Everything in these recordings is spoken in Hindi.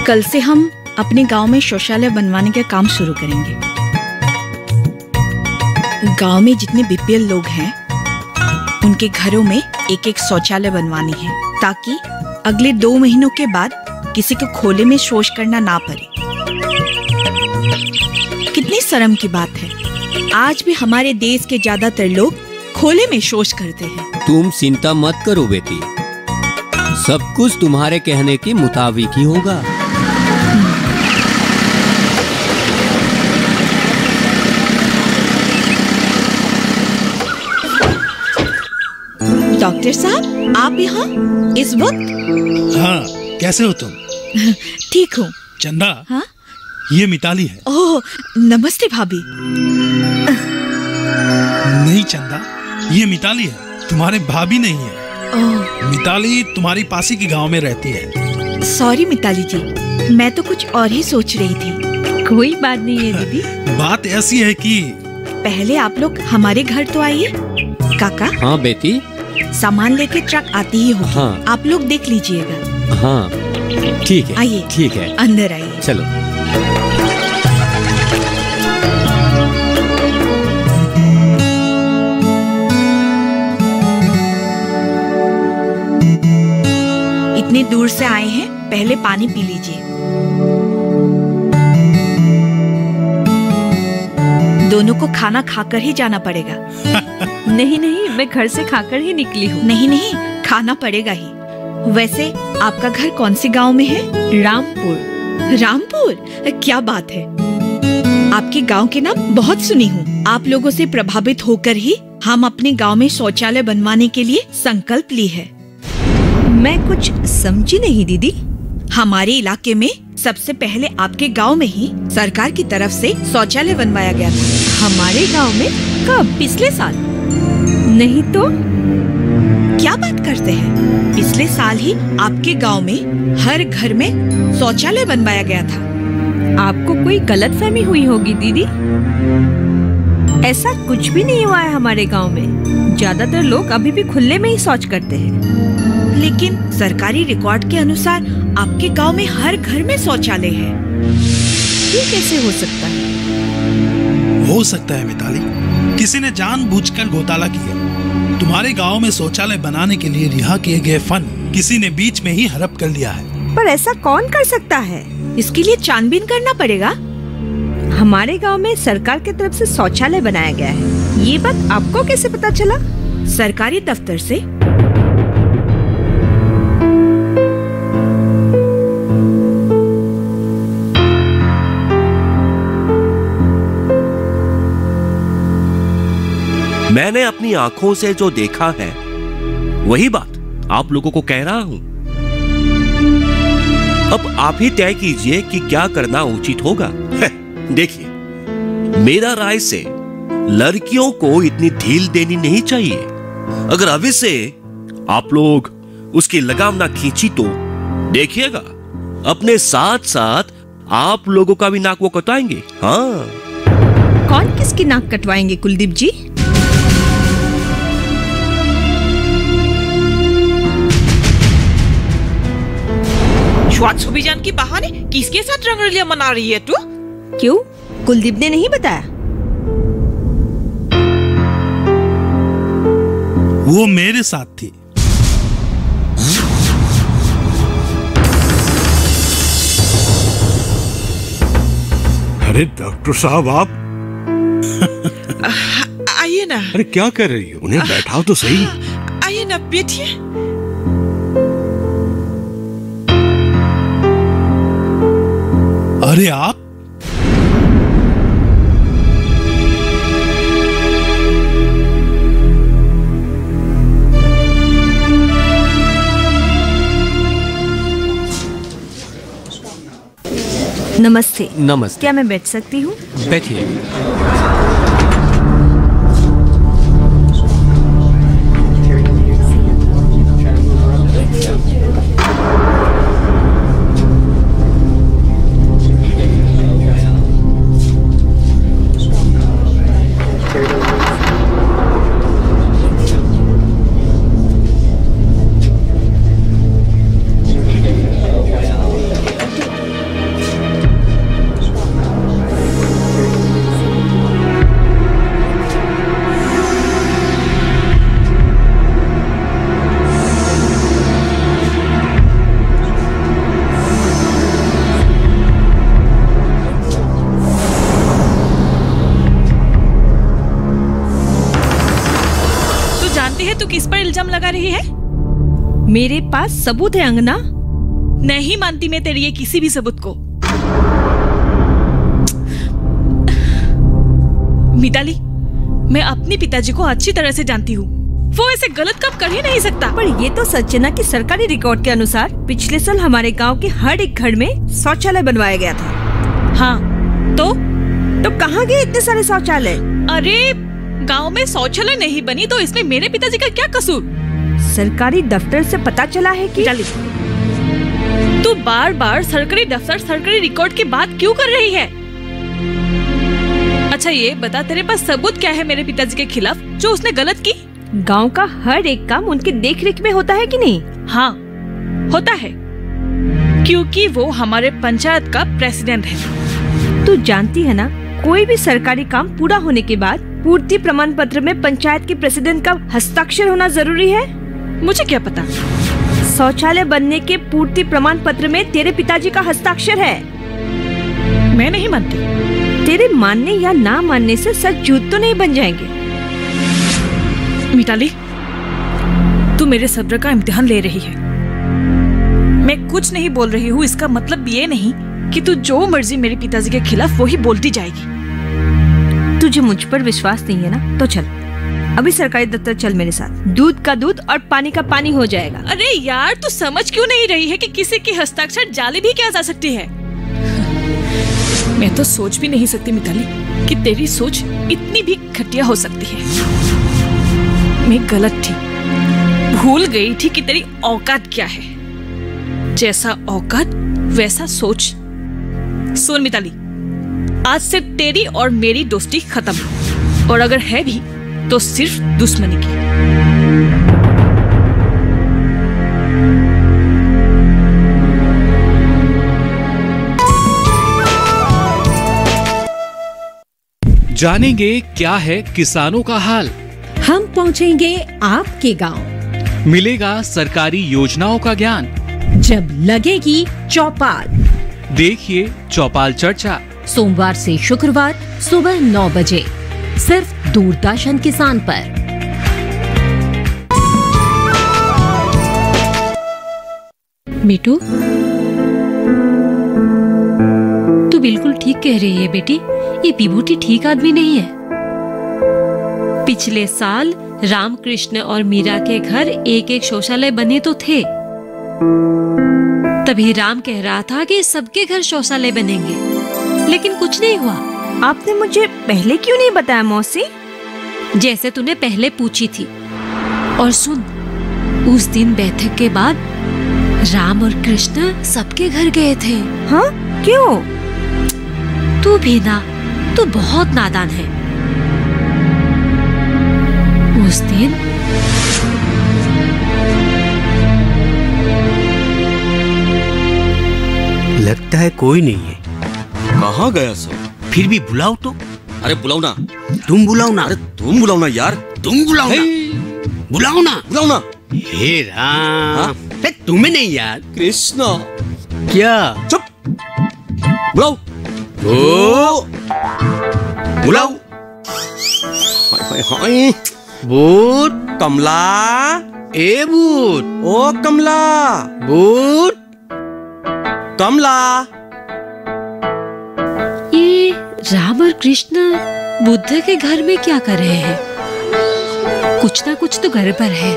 कल से हम अपने गांव में शौचालय बनवाने का काम शुरू करेंगे। गांव में जितने बीपीएल लोग हैं उनके घरों में एक एक शौचालय बनवानी है, ताकि अगले 2 महीनों के बाद किसी को खोले में शौच करना ना पड़े। कितनी शर्म की बात है, आज भी हमारे देश के ज्यादातर लोग खोले में शौच करते हैं। तुम चिंता मत करो बेटी, सब कुछ तुम्हारे कहने के मुताबिक ही होगा। डॉक्टर साहब, आप यहाँ इस वक्त? हाँ, कैसे हो तुम? ठीक हूँ। चंदा, हाँ? ये मिताली है। ओह, नमस्ते भाभी। नहीं चंदा, ये मिताली है, तुम्हारे भाभी नहीं है। ओह। मिताली तुम्हारी पासी के गांव में रहती है। सॉरी मिताली जी, मैं तो कुछ और ही सोच रही थी। कोई बात नहीं है दीदी। बात ऐसी है कि पहले आप लोग हमारे घर तो आइए। काका। हाँ बेटी। सामान लेके ट्रक आती ही होगी। हाँ। आप लोग देख लीजिएगा। हाँ ठीक है। आइए। ठीक है, अंदर आइए। चलो। इतनी दूर से आए हैं, पहले पानी पी लीजिए। दोनों को खाना खाकर ही जाना पड़ेगा। नहीं नहीं, मैं घर से खाकर ही निकली हूँ। नहीं नहीं, खाना पड़ेगा ही। वैसे आपका घर कौन से गांव में है? रामपुर। रामपुर? क्या बात है, आपके गांव के नाम बहुत सुनी हूँ। आप लोगों से प्रभावित होकर ही हम अपने गांव में शौचालय बनवाने के लिए संकल्प ली है। मैं कुछ समझी नहीं दीदी। हमारे इलाके में सबसे पहले आपके गांव में ही सरकार की तरफ से शौचालय बनवाया गया था। हमारे गांव में? कब? पिछले साल। नहीं तो। क्या बात करते हैं, पिछले साल ही आपके गांव में हर घर में शौचालय बनवाया गया था। आपको कोई गलतफहमी हुई होगी दीदी। ऐसा कुछ भी नहीं हुआ है हमारे गांव में। ज्यादातर लोग अभी भी खुले में ही शौच करते हैं। लेकिन सरकारी रिकॉर्ड के अनुसार आपके गांव में हर घर में शौचालय है। ये कैसे हो सकता है? हो सकता है मिताली, किसी ने जानबूझकर घोटाला किया। तुम्हारे गांव में शौचालय बनाने के लिए रिहा किए गए फंड किसी ने बीच में ही हड़प कर लिया है। पर ऐसा कौन कर सकता है? इसके लिए छानबीन करना पड़ेगा। हमारे गांव में सरकार की तरफ से शौचालय बनाया गया है, ये बात आपको कैसे पता चला? सरकारी दफ्तर से। मैंने अपनी आंखों से जो देखा है वही बात आप लोगों को कह रहा हूं। अब आप ही तय कीजिए कि क्या करना उचित होगा। देखिए, मेरा राय से लड़कियों को इतनी ढील देनी नहीं चाहिए। अगर अभी से आप लोग उसकी लगाम ना खींची तो देखिएगा अपने साथ साथ आप लोगों का भी नाक वो कटवाएंगे। हाँ। कौन किसकी नाक कटवाएंगे कुलदीप जी? स्वच्छ अभियान के बहाने किसके साथ रंगरलिया मना रही है तू? क्यों, कुलदीप ने नहीं बताया? वो मेरे साथ थी। अरे डॉक्टर साहब, आप आइए ना। अरे क्या कर रही हो? उन्हें बैठाओ तो सही। आइए ना, बैठिए। अरे आप? नमस्ते। नमस्ते। क्या मैं बैठ सकती हूँ? बैठिए। लगा रही है? मेरे पास सबूत है अंगना। नहीं मानती मैं तेरी ये किसी भी सबूत को। मिताली, मैं अपने पिताजी को अच्छी तरह से जानती हूँ। वो ऐसे गलत काम कर ही नहीं सकता। पर ये तो सच है ना कि सरकारी रिकॉर्ड के अनुसार पिछले साल हमारे गांव के हर एक घर में शौचालय बनवाया गया था। हाँ, तो कहाँ गए इतने सारे शौचालय? अरे गांव में शौचालय नहीं बनी तो इसमें मेरे पिताजी का क्या कसूर? सरकारी दफ्तर से पता चला है कि तू बार बार सरकारी दफ्तर, सरकारी रिकॉर्ड की बात क्यों कर रही है? अच्छा ये बता, तेरे पास सबूत क्या है मेरे पिताजी के खिलाफ जो उसने गलत की? गांव का हर एक काम उनके देखरेख में होता है कि नहीं? हाँ, होता है, क्योंकि वो हमारे पंचायत का प्रेसिडेंट है। तू जानती है ना, कोई भी सरकारी काम पूरा होने के बाद पूर्ति प्रमाण पत्र में पंचायत के प्रेसिडेंट का हस्ताक्षर होना जरूरी है। मुझे क्या पता? शौचालय बनने के पूर्ति प्रमाण पत्र में तेरे पिताजी का हस्ताक्षर है। मैं नहीं मानती। तेरे मानने या ना मानने से सच झूठ तो नहीं बन जाएंगे। मिताली, तू मेरे सब्र का इम्तिहान ले रही है। मैं कुछ नहीं बोल रही हूँ, इसका मतलब ये नहीं कि तू जो मर्जी मेरे पिताजी के खिलाफ वो ही बोलती जाएगी। तुझे मुझ पर विश्वास नहीं है ना, तो चल अभी सरकारी दफ्तर चल मेरे साथ। दूध का दूध और पानी का पानी हो जाएगा। अरे यार, तू समझ क्यों नहीं रही है कि किसी की हस्ताक्षर जाली भी किया जा सकती है? मैं तो सोच भी नहीं सकती मिताली कि तेरी सोच इतनी भी घटिया हो सकती है। मैं गलत थी, भूल गई थी कि तेरी औकात क्या है। जैसा औकात वैसा सोच। सुन मिताली, आज से तेरी और मेरी दोस्ती खत्म, और अगर है भी तो सिर्फ दुश्मनी की। जानेंगे क्या है किसानों का हाल। हम पहुंचेंगे आपके गांव। मिलेगा सरकारी योजनाओं का ज्ञान। जब लगेगी चौपाल, देखिए चौपाल चर्चा, सोमवार से शुक्रवार सुबह 9 बजे सिर्फ दूरदर्शन किसान पर। मीठू, तू बिल्कुल ठीक कह रही है बेटी, ये विभूति ठीक आदमी नहीं है। पिछले साल रामकृष्ण और मीरा के घर एक एक शौचालय बने तो थे। तभी राम कह रहा था कि सबके घर शौचालय बनेंगे, लेकिन कुछ नहीं हुआ। आपने मुझे पहले क्यों नहीं बताया मौसी? जैसे तूने पहले पूछी थी। और सुन, उस दिन बैठक के बाद राम और कृष्ण सबके घर गए थे। हाँ, क्यों? तू भी ना, तू बहुत नादान है। उस दिन लगता है कोई नहीं है। कहाँ गया सब? फिर भी बुलाओ तो। अरे बुलाओ ना। तुम बुलाओ ना। अरे तुम बुलाओ ना यार। तुम बुलाओ ना। बुलाओ ना। बुलाओ ना। हे राम, तुम्हें नहीं यार? कृष्णा। क्या? चुप। बुलाओ। ओ बुलाओ। हाय हाय हाय। बूट। कमला। ए बूट। ओ कमला। बूट। कमला। ये राम और कृष्ण बुद्ध के घर में क्या कर रहे हैं? कुछ ना कुछ तो गड़बड़ है।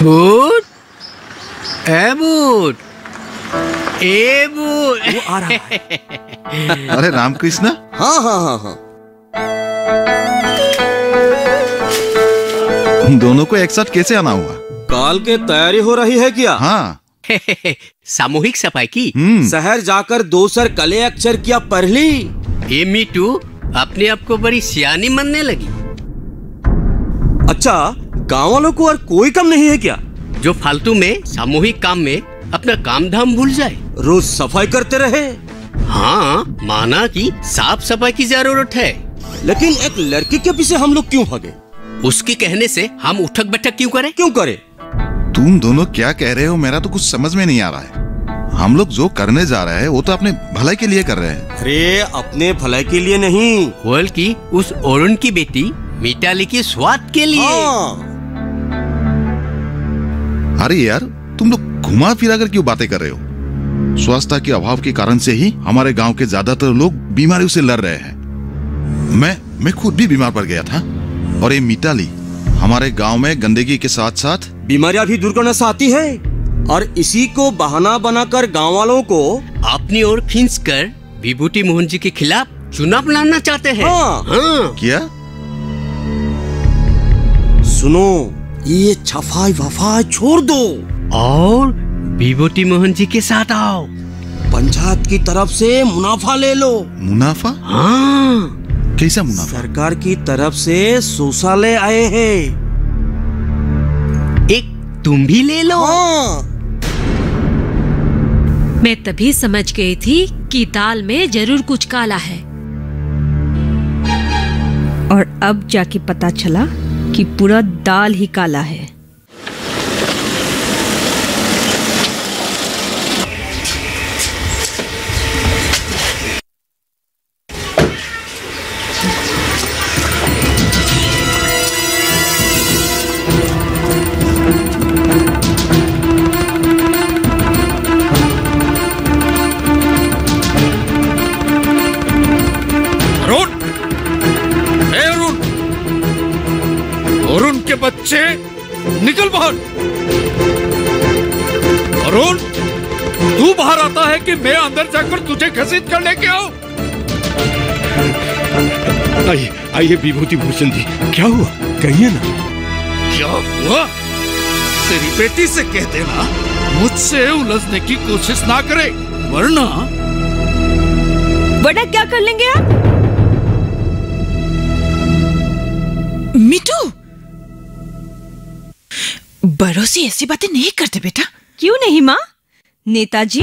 बूट। ए बूट। ए बूट। वो आ रहा है। अरे रामकृष्ण। हाँ हाँ हाँ हाँ। दोनों को एक साथ कैसे आना हुआ? काल के तैयारी हो रही है क्या? हाँ। सामूहिक सफाई की। शहर जाकर दूसर कले अक्षर किया पढ़ ली। ये मीटू अपने आप को बड़ी सियानी मानने लगी। अच्छा, गाँव वालों को और कोई काम नहीं है क्या? जो फालतू में सामूहिक काम में अपना काम धाम भूल जाए। रोज सफाई करते रहे। हाँ, माना कि साफ सफाई की जरूरत है, लेकिन एक लड़की के पीछे हम लोग क्यों भागे? उसके कहने से हम उठक बैठक क्यों करें? क्यों करें? तुम दोनों क्या कह रहे हो? मेरा तो कुछ समझ में नहीं आ रहा है। हम लोग जो करने जा रहे हैं वो तो अपने भलाई के लिए कर रहे हैं। अरे अपने भलाई के लिए नहीं, बल्कि उस अरुण की बेटी मिताली के स्वाद के लिए। अरे यार, तुम लोग घुमा फिरा कर क्यों बातें कर रहे हो? स्वास्थ्य के अभाव के कारण से ही हमारे गांव के ज्यादातर लोग बीमारियों से लड़ रहे हैं। मैं खुद भी बीमार पड़ गया था। और ये मिताली हमारे गांव में गंदगी के साथ साथ बीमारियां भी दूर करना चाहती है और इसी को बहाना बनाकर गांव वालों को अपनी ओर खींच कर विभूति मोहन जी के खिलाफ चुनाव लड़ना चाहते हैं। हाँ। क्या? सुनो, ये छफाई वफाई छोड़ दो और विभूति मोहन जी के साथ आओ। पंचायत की तरफ से मुनाफा ले लो। मुनाफा? हाँ। कैसा मुनाफा? सरकार की तरफ से शौचालय आए हैं, एक तुम भी ले लो। हाँ। मैं तभी समझ गई थी कि दाल में जरूर कुछ काला है। और अब जाके पता चला कि पूरा दाल ही काला है। बच्चे निकल बाहर। अरुण, तू बाहर आता है कि मैं अंदर जाकर तुझे घसीट कर लेके आऊं? आइए आइए विभूति भूषण जी, क्या हुआ? कहिए ना। क्या हुआ? तेरी बेटी से कह देना मुझसे उलझने की कोशिश ना करे, वरना क्या कर लेंगे आप? मिठू, बड़ों से ऐसी बातें नहीं करते बेटा। क्यों नहीं माँ? नेताजी,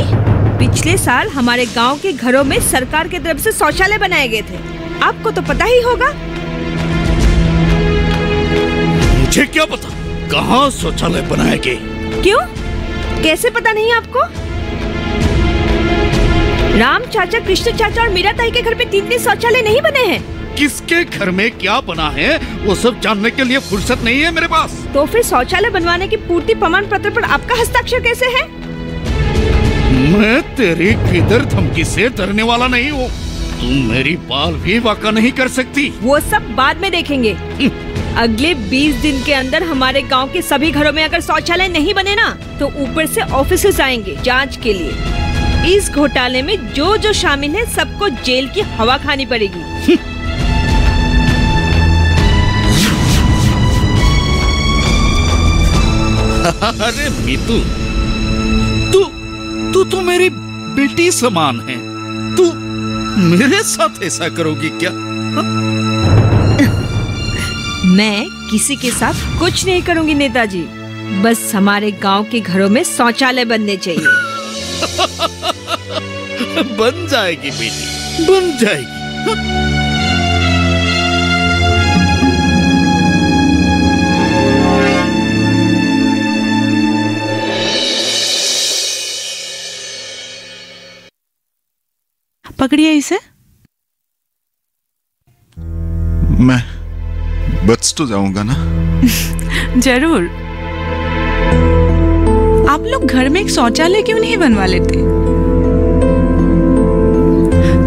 पिछले साल हमारे गांव के घरों में सरकार की तरफ से शौचालय बनाए गए थे, आपको तो पता ही होगा। मुझे क्या पता कहाँ शौचालय बनाए गए? क्यों? कैसे पता नहीं आपको? राम चाचा, कृष्ण चाचा और मीरा ताई के घर पे 3 शौचालय नहीं बने हैं। किसके घर में क्या बना है वो सब जानने के लिए फुर्सत नहीं है मेरे पास। तो फिर शौचालय बनवाने की पूर्ति प्रमाण पत्र पर आपका हस्ताक्षर कैसे है? मैं तेरी किधर धमकी से डरने वाला नहीं हूँ। तुम मेरी बाल भी वाका नहीं कर सकती। वो सब बाद में देखेंगे। अगले 20 दिन के अंदर हमारे गांव के सभी घरों में अगर शौचालय नहीं बने ना, तो ऊपर से ऑफिसर्स आएंगे जांच के लिए। इस घोटाले में जो जो शामिल है सबको जेल की हवा खानी पड़ेगी। अरे मीतू, तू मेरी बेटी समान है, तू मेरे साथ ऐसा करोगी क्या? मैं किसी के साथ कुछ नहीं करूंगी नेताजी, बस हमारे गांव के घरों में शौचालय बनने चाहिए। बन जाएगी बेटी, बन जाएगी। पकड़िए इसे। मैं बच तो जाऊंगा ना? जरूर। आप लोग घर में एक शौचालय क्यों नहीं बनवा लेते?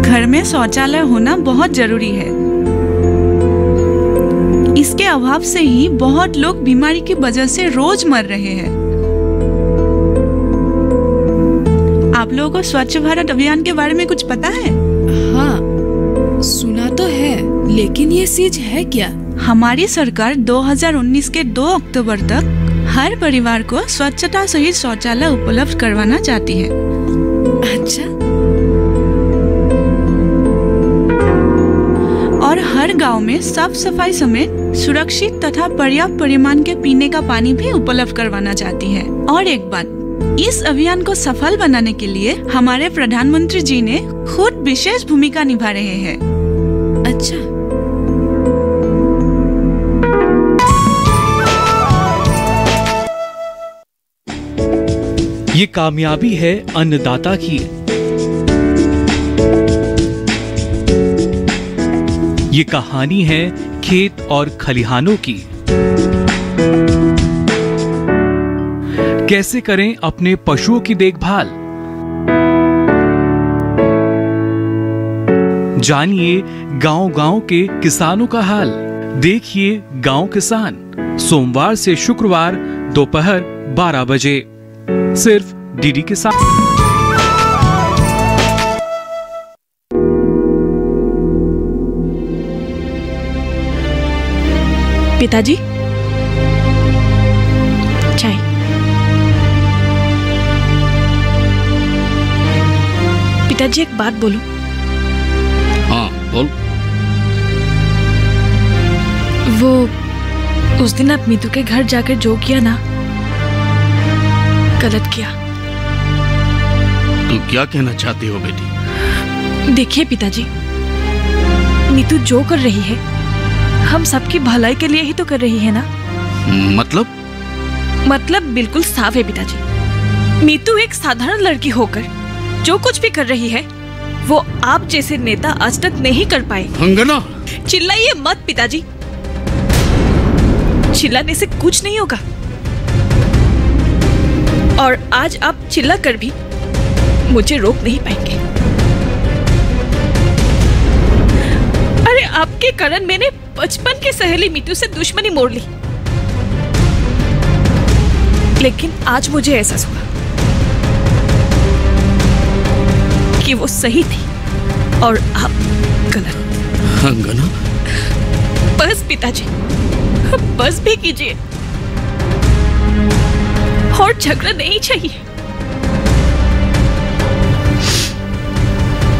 घर में शौचालय होना बहुत जरूरी है। इसके अभाव से ही बहुत लोग बीमारी की वजह से रोज मर रहे हैं। आप लोगों को स्वच्छ भारत अभियान के बारे में कुछ पता है? हाँ, सुना तो है, लेकिन ये चीज है क्या? हमारी सरकार 2019 के 2 अक्टूबर तक हर परिवार को स्वच्छता सहित शौचालय उपलब्ध करवाना चाहती है। अच्छा। और हर गांव में साफ सफाई समेत सुरक्षित तथा पर्याप्त परिमाण के पीने का पानी भी उपलब्ध करवाना चाहती है। और एक बात, इस अभियान को सफल बनाने के लिए हमारे प्रधानमंत्री जी ने खुद विशेष भूमिका निभा रहे हैं। अच्छा। ये कामयाबी है अन्नदाता की। ये कहानी है खेत और खलिहानों की। कैसे करें अपने पशुओं की देखभाल, जानिए गांव-गांव के किसानों का हाल। देखिए गांव किसान, सोमवार से शुक्रवार दोपहर 12 बजे सिर्फ डीडी के साथ। पिताजी, चाय। पिताजी एक बात बोलूं? हाँ बोल। वो उस दिन आप मीतू के घर जाकर जो किया ना, गलत किया। तू क्या कहना चाहती हो बेटी? देखिए पिताजी, मीतू जो कर रही है हम सबकी भलाई के लिए ही तो कर रही है ना। मतलब बिल्कुल साफ है पिताजी। मीतू एक साधारण लड़की होकर जो कुछ भी कर रही है वो आप जैसे नेता आज तक नहीं कर पाए। अंगना, चिल्लाइए मत पिताजी, चिल्लाने से कुछ नहीं होगा। और आज आप चिल्ला कर भी मुझे रोक नहीं पाएंगे। अरे आपके कारण मैंने बचपन की सहेली मीतू से दुश्मनी मोड़ ली, लेकिन आज मुझे एहसास हुआ कि वो सही थी और आप गलत। अंगना, बस पिताजी, बस भी कीजिए और झगड़ा नहीं चाहिए।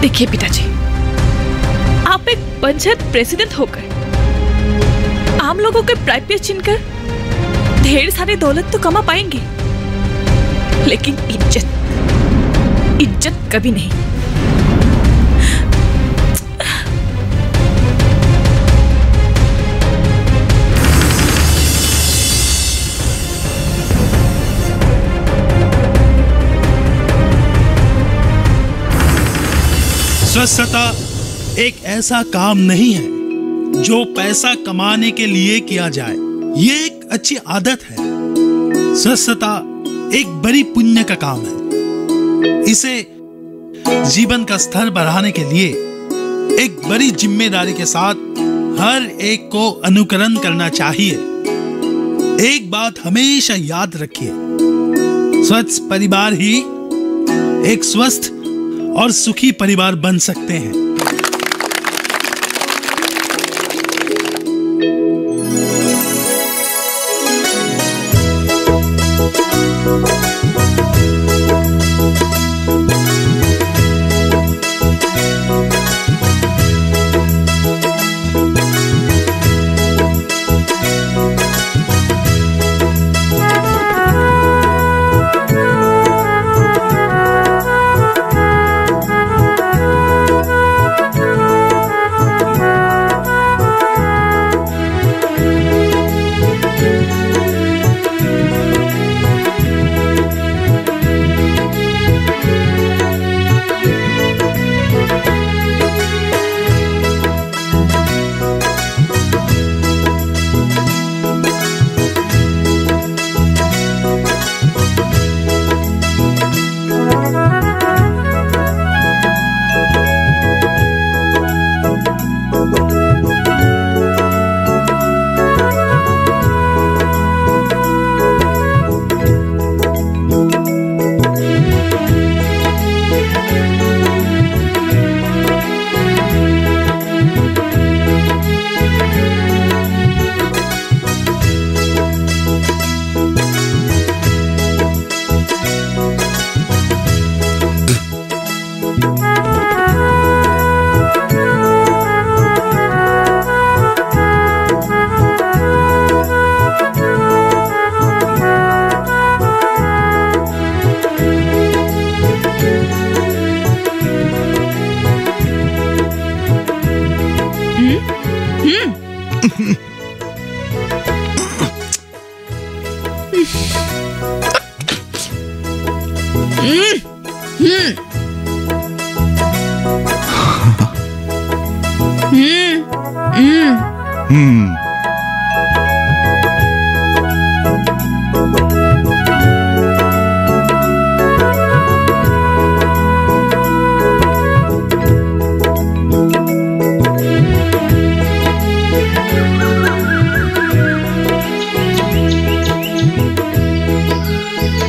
देखिए पिताजी, आप एक बंजर प्रेसिडेंट होकर आम लोगों के प्राइवेट छीनकर ढेर सारी दौलत तो कमा पाएंगे, लेकिन इज्जत कभी नहीं। स्वच्छता एक ऐसा काम नहीं है जो पैसा कमाने के लिए किया जाए, ये एक अच्छी आदत है। स्वच्छता एक बड़ी पुण्य का काम है। इसे जीवन का स्तर बढ़ाने के लिए एक बड़ी जिम्मेदारी के साथ हर एक को अनुकरण करना चाहिए। एक बात हमेशा याद रखिए, स्वच्छ परिवार ही एक स्वस्थ और सुखी परिवार बन सकते हैं।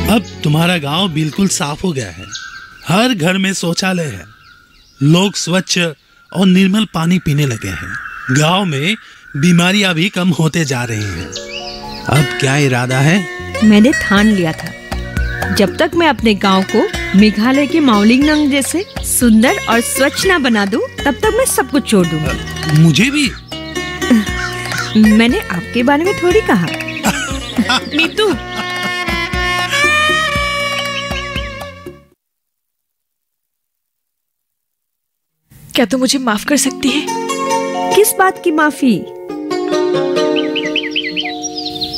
अब तुम्हारा गांव बिल्कुल साफ हो गया है। हर घर में शौचालय है। लोग स्वच्छ और निर्मल पानी पीने लगे हैं। गांव में बीमारियां भी कम होते जा रही हैं। अब क्या इरादा है? मैंने ठान लिया था, जब तक मैं अपने गांव को मेघालय के माउलिंगनंग जैसे सुंदर और स्वच्छ ना बना दूं, तब तक मैं सब कुछ छोड़ दूंगी। मुझे भी। मैंने आपके बारे में थोड़ी कहा। नीतू, क्या तू मुझे माफ कर सकती है? किस बात की माफी?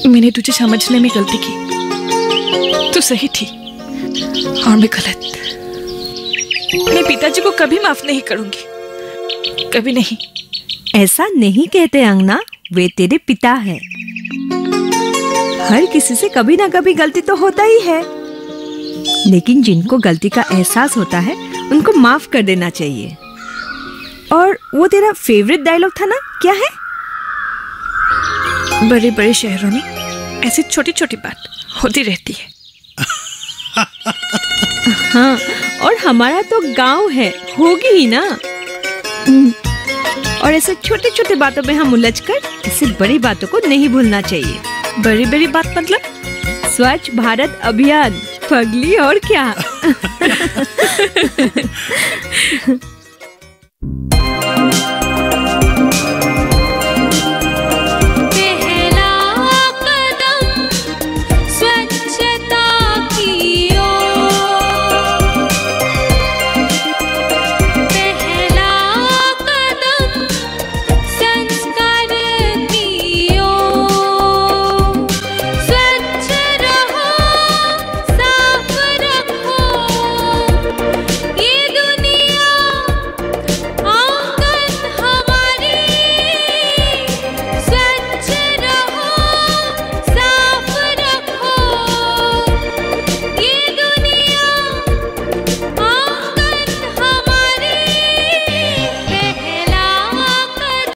मैंने तुझे समझने में गलती की। तू सही थी और मैं गलत। मैं पिताजी को कभी माफ नहीं करूंगी, कभी नहीं। ऐसा नहीं कहते अंगना, वे तेरे पिता हैं। हर किसी से कभी ना कभी गलती तो होता ही है, लेकिन जिनको गलती का एहसास होता है उनको माफ कर देना चाहिए। और वो तेरा फेवरेट डायलॉग था ना, क्या है? बड़े बड़े शहरों में ऐसी छोटी छोटी बात होती रहती है। हाँ, और हमारा तो गांव है, होगी ही ना। और ऐसे छोटे छोटे बातों में हम उलझकर ऐसी बड़ी बातों को नहीं भूलना चाहिए। बड़ी बड़ी बात मतलब? स्वच्छ भारत अभियान, पगली, और क्या।